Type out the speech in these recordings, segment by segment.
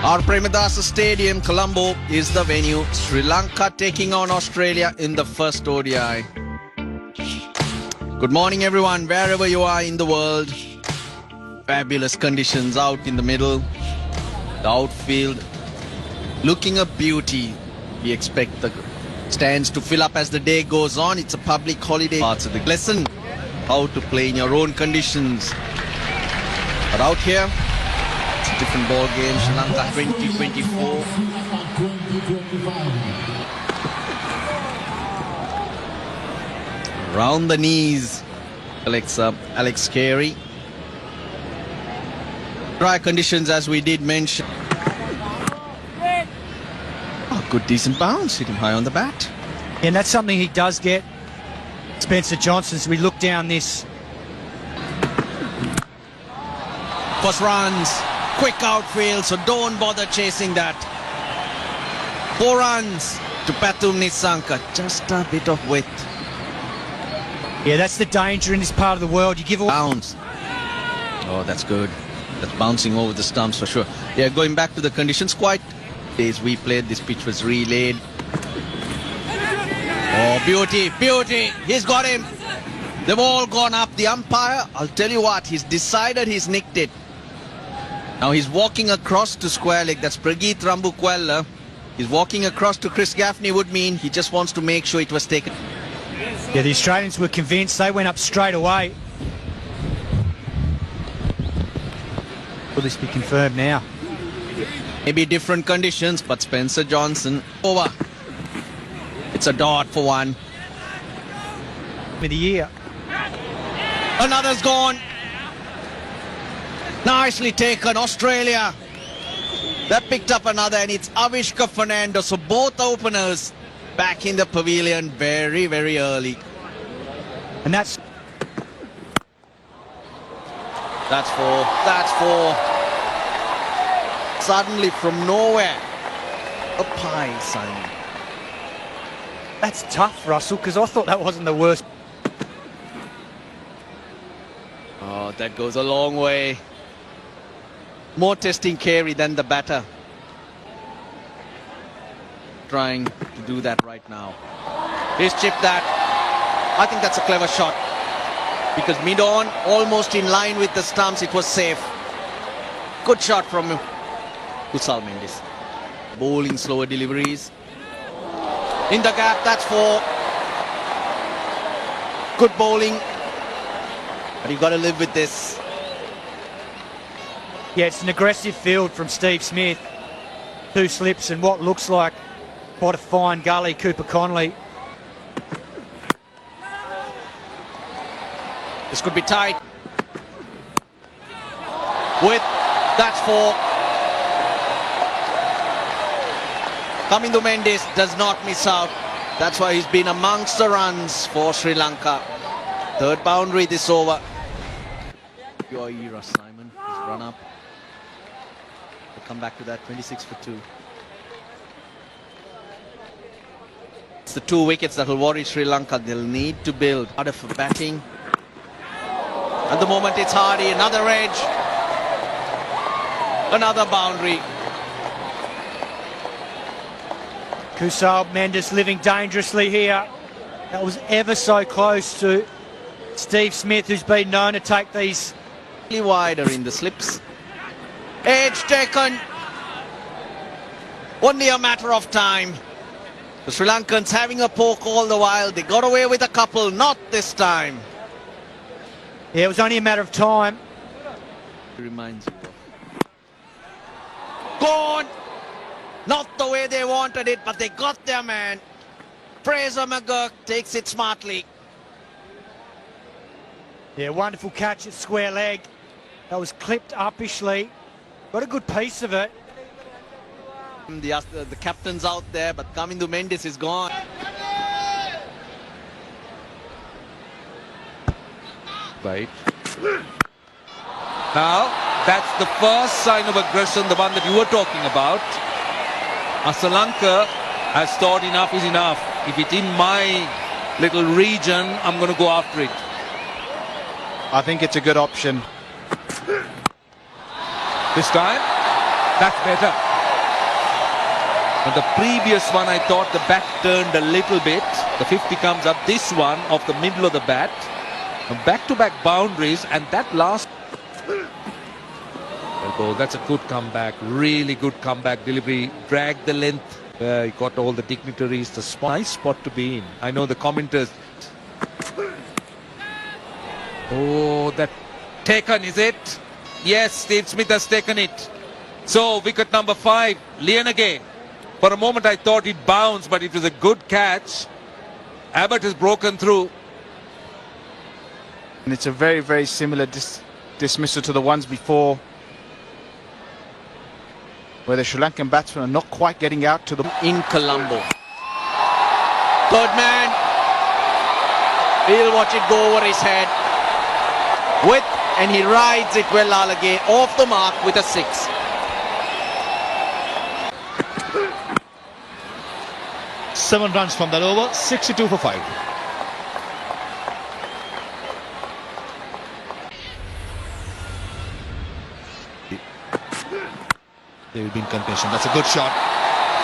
Our Premadasa Stadium, Colombo, is the venue. Sri Lanka taking on Australia in the first ODI. Good morning, everyone, wherever you are in the world. Fabulous conditions out in the middle. The outfield looking a beauty. We expect the stands to fill up as the day goes on. It's a public holiday. Parts of the lesson how to play in your own conditions. But out here, it's a different ball game. Sri Lanka 2024. Round the knees, Alex Carey. Dry conditions, as we did mention. Oh, good decent bounce, hit him high on the bat. And that's something he does get, Spencer Johnson, as we look down this. First runs, quick outfield, so don't bother chasing that. 4 runs to Pathum Nissanka, just a bit of width. Yeah, that's the danger in this part of the world. You give away. Bounce. Oh, that's good. That's bouncing over the stumps for sure. Yeah, going back to the conditions, quite days we played, this pitch was relayed. Oh, beauty, beauty. He's got him. They've all gone up. The umpire, I'll tell you what, he's decided he's nicked it. Now he's walking across to square leg. That's Prageet Rambukwella. He's walking across to Chris Gaffney, would mean he just wants to make sure it was taken. Yeah, the Australians were convinced. They went up straight away. Will this be confirmed now? Maybe different conditions, but Spencer Johnson over. It's a dot for 1. Of the year. Another's gone. Nicely taken, Australia. That picked up another, and it's Avishka Fernando. So both openers back in the pavilion very, very early. And that's 4. That's 4. Suddenly from nowhere, up high, Simon. That's tough, Russell, because I thought that wasn't the worst. Oh, that goes a long way. More testing Carey than the batter. Trying to do that right now. He's chipped that. I think that's a clever shot. Because mid-on, almost in line with the stumps, it was safe. Good shot from Kusal Mendis. Bowling slower deliveries. In the gap, that's 4. Good bowling. But you've got to live with this. Yeah, it's an aggressive field from Steve Smith. 2 slips and what looks like quite a fine gully, Cooper Connolly. This could be tight. With, that's 4. Kamindu Mendis does not miss out. That's why he's been amongst the runs for Sri Lanka. 3rd boundary this over. Your era, Simon. He's run up. We'll come back to that. 26 for 2. It's the 2 wickets that will worry Sri Lanka. They'll need to build harder for batting. At the moment it's Hardy, another edge, another boundary. Kusal Mendis living dangerously here. That was ever so close to Steve Smith, who's been known to take these Wider in the slips. Edge taken. Only a matter of time. The Sri Lankans having a poke all the while. They got away with a couple, not this time. Yeah, it was only a matter of time. It reminds you of. Gone! Not the way they wanted it, but they got their man. Fraser McGurk takes it smartly. Yeah, wonderful catch at square leg. That was clipped uppishly. Got a good piece of it. The captain's out there, but Kamindu Mendis is gone. Right. Now, that's the first sign of aggression, the one that you were talking about. Sri Lanka has thought enough is enough. If it's in my little region, I'm going to go after it. I think it's a good option. This time, that's better. And the previous one, I thought the bat turned a little bit. The 50 comes up. This one off the middle of the bat. Back-to-back boundaries, and that last elbow, that's a good comeback. Really good comeback delivery. Dragged the length. He got all the dignitaries. The nice spot to be in. I know the commenters. Oh, that taken, is it? Yes, Steve Smith has taken it. So, wicket number 5, Lianage. For a moment I thought it bounced, but it was a good catch. Abbott has broken through. And it's a very, very similar dismissal to the ones before, where the Sri Lankan batsmen are not quite getting out to the... In Colombo. Third man. He'll watch it go over his head. And he rides it well, Lalage, off the mark with a 6. Seven runs from that over, 62 for 5. They will be in contention. That's a good shot.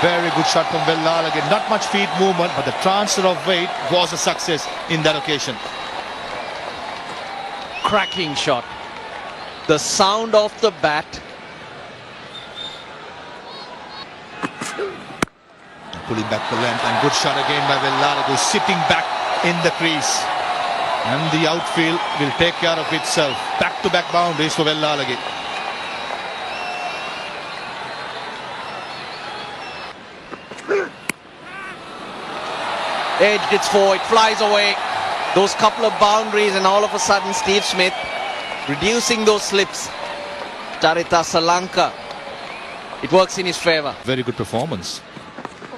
Very good shot from Vellal again. Not much feet movement, but the transfer of weight was a success in that occasion. Cracking shot. The sound of the bat. Pulling back the length, and good shot again by Vellal, who's sitting back in the crease. And the outfield will take care of itself. Back-to-back boundaries for Vellal again. Edged its forward, flies away. Those couple of boundaries, and all of a sudden Steve Smith reducing those slips. Charita Salanka. It works in his favour. Very good performance.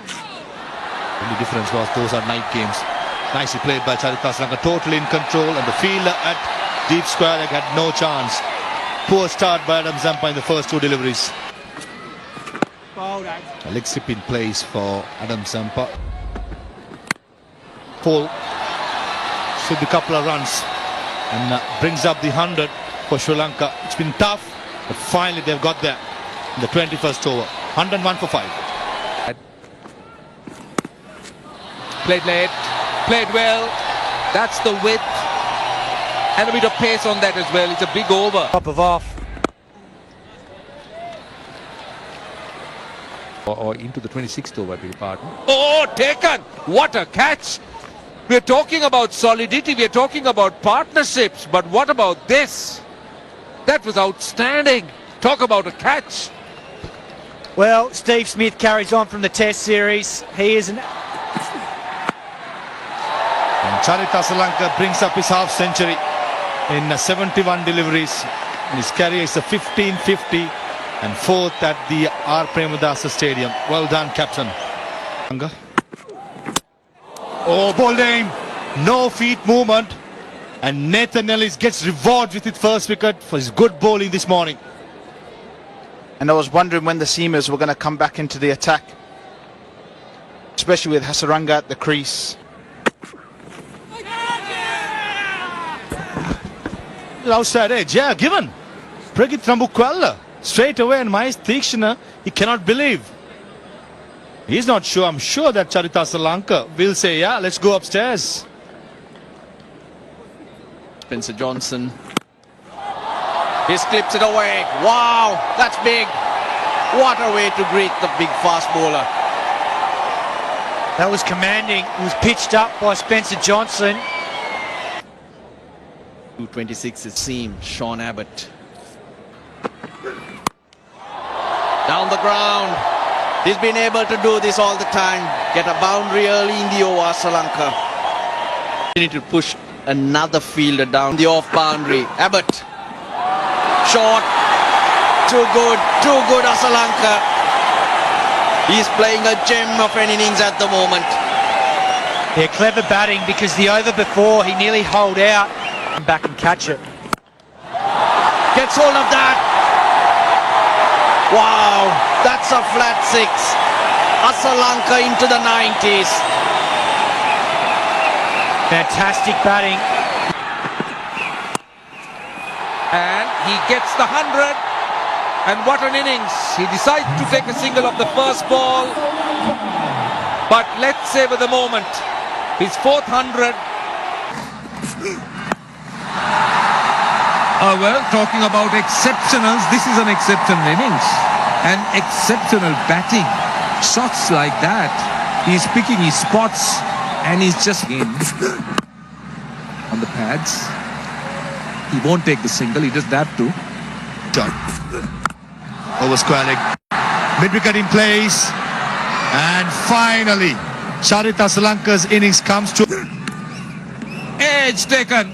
The only difference was those are night games. Nicely played by Charita Salanka, totally in control, and the fielder at deep square leg had no chance. Poor start by Adam Zampa in the first 2 deliveries. A leg slip in place for Adam Zampa. Paul should be a couple of runs and brings up the 100 for Sri Lanka. It's been tough, but finally they've got there in the 21st over. 101 for 5. Played late, played well. That's the width. And a bit of pace on that as well. It's a big over. Top of off. Or into the 26th over, I beg your pardon. Oh, taken! What a catch! We're talking about solidity, we're talking about partnerships, but what about this? That was outstanding. Talk about a catch. Well, Steve Smith carries on from the Test series. He is an... And Charita Salanka brings up his half century in 71 deliveries. And his career is a 1550 and 4th at the R. Premadasa Stadium. Well done, Captain. Oh, ball aim. No feet movement. And Nathan Ellis gets rewarded with his first wicket for his good bowling this morning. And I was wondering when the seamers were going to come back into the attack, especially with Hasaranga at the crease. Outside edge, yeah, given. Pragit Rambukwala straight away, and Mahesh Theekshana, he cannot believe. He's not sure. I'm sure that Charita Salanka will say, yeah, let's go upstairs. Spencer Johnson. He clips it away. Wow, that's big. What a way to greet the big fast bowler. That was commanding. It was pitched up by Spencer Johnson. 226 is seam, Sean Abbott. Down the ground. He's been able to do this all the time. Get a boundary early in the over, Sri Lanka. They need to push another fielder down the off boundary. Abbott. Short. Too good, Sri Lanka. He's playing a gem of an innings at the moment. Yeah, clever batting, because the over before he nearly holed out. Come back and catch it. Gets hold of that. Wow, that's a flat 6. Sri Lanka into the 90s. Fantastic batting. And he gets the 100. And what an innings. He decides to take a single off the first ball. But let's savor the moment. His 400. Well, talking about exceptionals, this is an exceptional innings. And exceptional batting. Shots like that. He's picking his spots and he's just in on the pads. He won't take the single, he doesn't have to. Shot. Over square leg. Mid-wicket in place. And finally, Charita Solanker's innings comes to... Edge taken.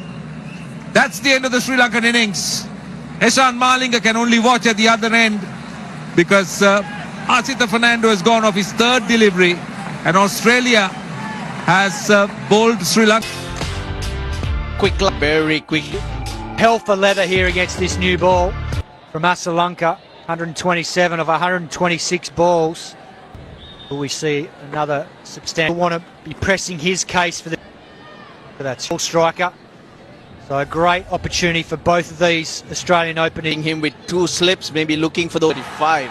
That's the end of the Sri Lankan innings. Eshan Malinga can only watch at the other end because Asitha Fernando has gone off his third delivery and Australia has bowled Sri Lanka. Very quick. Hell for leather here against this new ball from Asalanka. 127 of 126 balls. Will we see another substantial? Want to be pressing his case for that striker. So a great opportunity for both of these Australian opening. Him with 2 slips, maybe looking for the 35.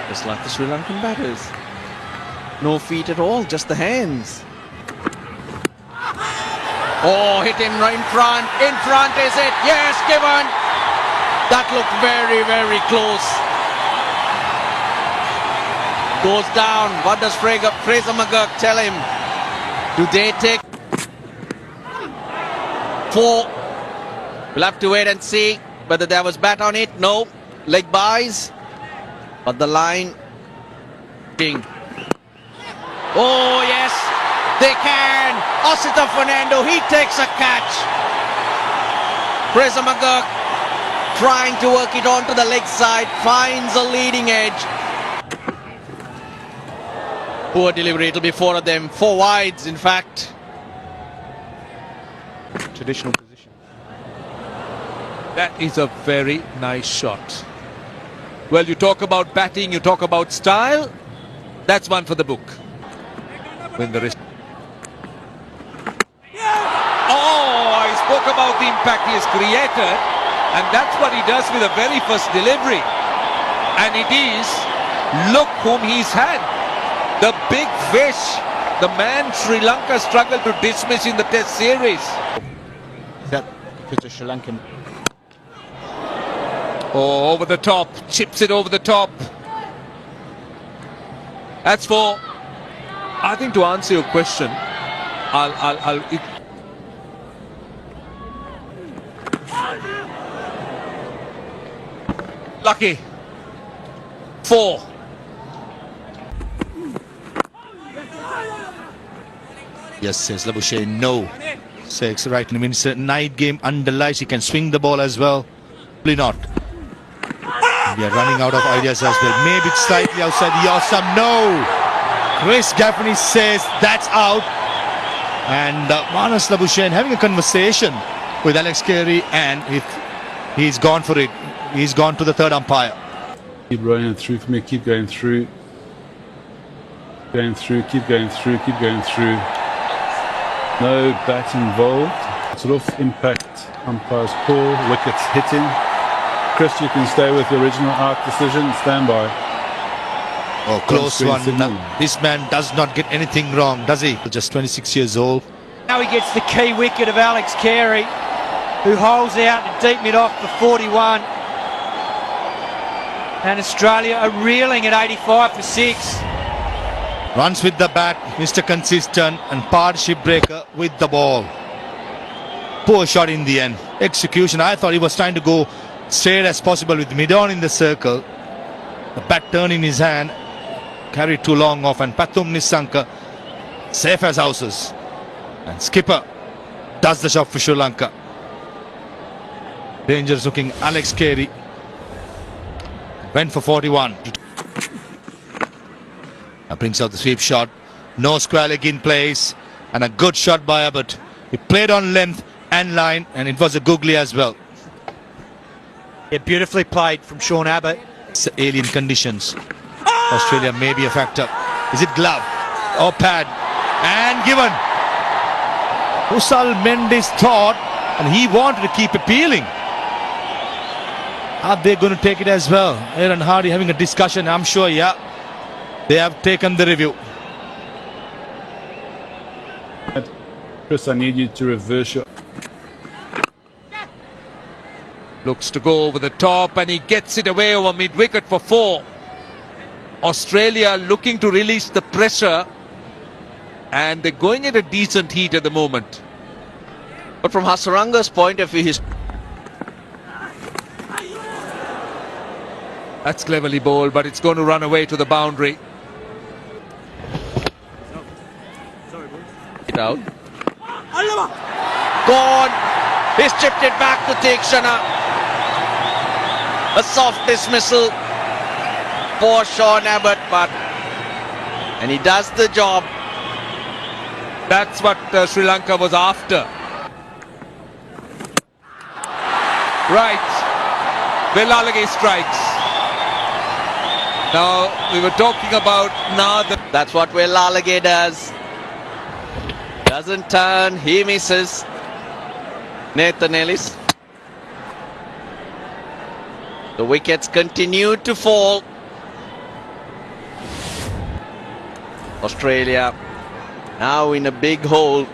Just like the Sri Lankan batters. No feet at all, just the hands. Oh, hit him right in front. In front, is it? Yes, given. That looked very, very close. Goes down. What does Fraser McGurk tell him? Do they take 4? We'll have to wait and see whether there was bat on it. No. Leg buys. But the line... Oh, yes. They can. Asitha Fernando, he takes a catch. Fraser McGurk trying to work it onto the leg side. Finds a leading edge. Poor delivery, it'll be 4 of them. 4 wides, in fact. Traditional position. That is a very nice shot. Well, you talk about batting, you talk about style. That's one for the book. When the wrist. Oh, I spoke about the impact he has created. And that's what he does with the very first delivery. And it is, look whom he's had. The big fish, the man Sri Lanka struggled to dismiss in the Test series. That is a Sri Lankan. Oh, over the top, chips it over the top. That's for, I think to answer your question, lucky. 4. Yes, says Labuschagne, no. 6 right in the minute. Night game under lights. He can swing the ball as well. Probably not. We are running out of ideas as well. Maybe it's slightly outside the awesome. No. Chris Gaffney says that's out. And Marnus Labuschagne having a conversation with Alex Carey, and he's gone for it. He's gone to the third umpire. Keep running it through for me, keep going through. Going through, keep going through, keep going through. No bat involved. Sort of impact umpire's call, wickets hitting. Chris, you can stay with the original out decision, stand by. Oh, close one. This man does not get anything wrong, does he? Just 26 years old. Now he gets the key wicket of Alex Carey, who holds out to deep mid-off for 41. And Australia are reeling at 85 for 6. Runs with the bat, Mr. Consistent, and partnership breaker with the ball. Poor shot in the end. Execution, I thought he was trying to go straight as possible with mid-on in the circle. The bat turned in his hand, carried too long off, and Pathum Nissanka safe as houses. And skipper does the job for Sri Lanka. Dangerous looking Alex Carey. Went for 41. Brings out the sweep shot. No square leg in place. And a good shot by Abbott. He played on length and line, and it was a googly as well. Yeah, beautifully played from Sean Abbott. It's alien conditions. Australia may be a factor. Is it glove or pad? And given. Kusal Mendes thought, and he wanted to keep appealing. Are they going to take it as well? Aaron Hardy having a discussion, I'm sure, yeah. They have taken the review. Chris, I need you to reverse your. Looks to go over the top and he gets it away over mid-wicket for 4. Australia looking to release the pressure and they're going at a decent heat at the moment. But from Hasaranga's point of view, he's That's cleverly bowled, but it's going to run away to the boundary. it out. Gone. He's chipped it back to Tikshana. A soft dismissal for Sean Abbott, and he does the job. That's what Sri Lanka was after. Right. Velalage strikes. Now, we were talking about now that That's what Will Lalage does. Doesn't turn, he misses. Nathan Ellis. The wickets continue to fall. Australia now in a big hole.